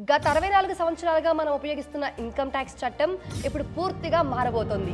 గత 64 సంవత్సరాలుగా మనం ఉపయోగిస్తున్న ఇన్కమ్ ట్యాక్స్ చట్టం ఇప్పుడు పూర్తిగా మారబోతోంది.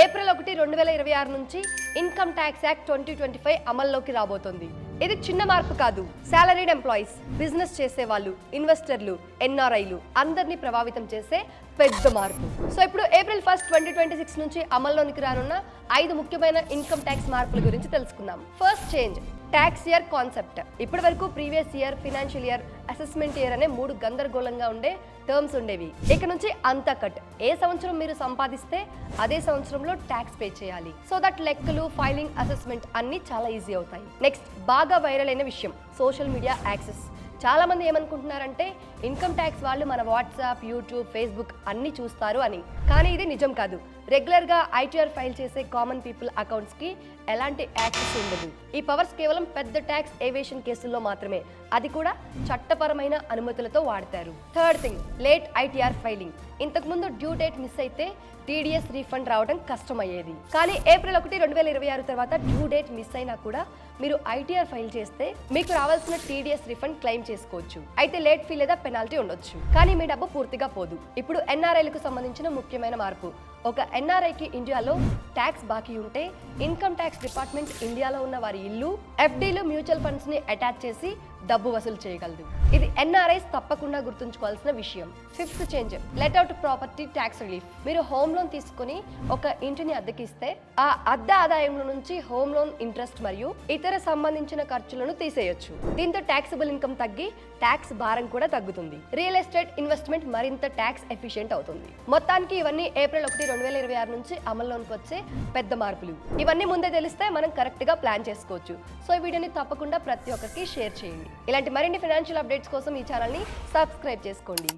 ఏప్రిల్ 1, 2026 నుంచి ఇన్కమ్ ట్యాక్స్ యాక్ట్ 2025 అమల్లోకి రాబోతోంది. ఇది చిన్న మార్పు కాదు. సాలరీడ్ ఎంప్లాయీస్, బిజినెస్ చేసేవాళ్ళు, ఇన్వెస్టర్లు, ఎన్ఆర్ఐలు అందరినీ ప్రభావితం చేసే పెద్ద మార్పు. సో ఇప్పుడు ఏప్రిల్ 1, 2026 నుంచి అమల్లోనికి రానున్న 5 ముఖ్యమైన ఇన్కమ్ ట్యాక్స్ మార్పుల గురించి తెలుసుకుందాం. First change, tax year concept. ఇప్పటి వరకు previous year, financial year, assessment year అనే 3 గందరగోళంగా ఉండే టర్మ్స్ ఉండేవి. ఇక నుంచి అంతా కట్. ఏ సంవత్సరం మీరు సంపాదిస్తే అదే సంవత్సరంలో ట్యాక్స్ పే చేయాలి. సో దట్ లెక్కలు, ఫైలింగ్, అసెస్మెంట్ అన్ని చాలా ఈజీ అవుతాయి. నెక్స్ట్, బాగా వైరల్ అయిన విషయం, సోషల్ మీడియా యాక్సెస్. చాలా మంది ఏమనుకుంటున్నారంటే ఇన్కమ్ ట్యాక్స్ వాళ్ళు మన వాట్సాప్, యూట్యూబ్, ఫేస్బుక్ అన్ని చూస్తారు అని. కానీ ఇది నిజం కాదు. రెగ్యులర్గా ఐటీఆర్ ఫైల్ చేసే కామన్ పీపుల్ అకౌంట్స్కి ఎలాంటి యాక్సెస్ ఉండదు. ఈ పవర్స్ కేవలం పెద్ద ట్యాక్స్ ఏవేషన్ కేసుల్లో మాత్రమే, అది కూడా చట్టపరమైన అనుమతులతో వాడతారు. Third thing, late ITR filing. ఇంతకుముందు డ్యూ డేట్ మిస్ అయితే టీడీఎస్ రీఫండ్ రావడం కష్టమయ్యేది. కానీ ఏప్రిల్ 1, 2026 తర్వాత డ్యూ డేట్ మిస్ అయినా కూడా మీరు ఐటీఆర్ ఫైల్ చేస్తే మీకు రావాల్సిన టీడీఎస్ రీఫండ్ క్లెయిమ్ చేసుకోవచ్చు. అయితే లేట్ ఫీ లేదా పెనాల్టీ ఉండొచ్చు, కానీ మీ డబ్బు పూర్తిగా పోదు. ఇప్పుడు ఎన్ఆర్ఐలకు సంబంధించిన ముఖ్యమైన మార్పు. ఒక ఎన్ఆర్ఐకి ఇండియాలో ట్యాక్స్ బాకీ ఉంటే ఇన్కమ్ ట్యాక్స్ డిపార్ట్మెంట్ ఇండియాలో ఉన్న వారి ఇల్లు, ఎఫ్డీలు, మ్యూచువల్ ఫండ్స్ ని అటాచ్ చేసి డబ్బు వసూలు చేయగలదు. ఇది ఎన్ఆర్ఐస్ తప్పకుండా గుర్తుంచుకోవాల్సిన విషయం. Fifth change, let out property tax relief. మీరు హోమ్ లోన్ తీసుకుని ఒక ఇంటిని అద్దెకిస్తే ఆ అద్దె ఆదాయంలో నుంచి హోమ్ లోన్ ఇంట్రెస్ట్ మరియు ఇతర సంబంధించిన ఖర్చులను తీసేయొచ్చు. దీంతో ట్యాక్సిబుల్ ఇన్కమ్ తగ్గి ట్యాక్స్ భారం కూడా తగ్గుతుంది. రియల్ ఎస్టేట్ ఇన్వెస్ట్మెంట్ మరింత ట్యాక్స్ ఎఫిషియెంట్ అవుతుంది. మొత్తానికి ఇవన్నీ ఏప్రిల్ 1, 2026 నుంచి అమల్లోకి వచ్చే పెద్ద మార్పులు. ఇవన్నీ ముందే తెలిస్తే మనం కరెక్ట్ గా ప్లాన్ చేసుకోవచ్చు. సో ఈ వీడియోని తప్పకుండా ప్రతి ఒక్కరికి షేర్ చేయండి. ఇలాంటి మరిన్ని ఫైనాన్షియల్ అప్డేట్స్ కోసం ఈ ఛానల్ని సబ్స్క్రైబ్ చేసుకోండి.